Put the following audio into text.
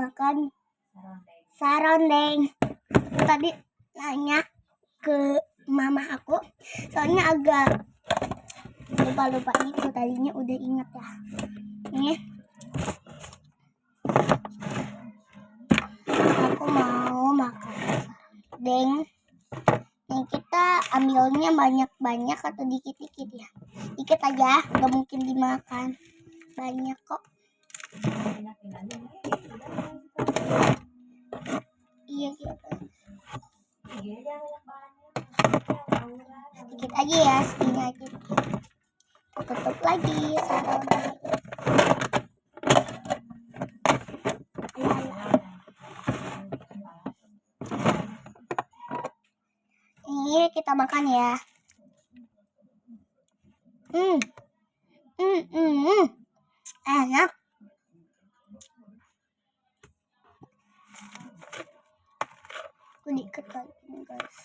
makan sarondeng. Tadi nanya ke mama aku, soalnya agak lupa itu, tadinya udah ingat ya. Nih, aku mau makan sarondeng. Nih, kita ambilnya banyak-banyak atau dikit-dikit ya? Dikit aja, gak mungkin dimakan banyak kok. Iya gitu. Sedikit aja ya, segini aja. Tutup lagi sarondeng. Ini kita makan ya. Enak. Aku diikat lagi guys.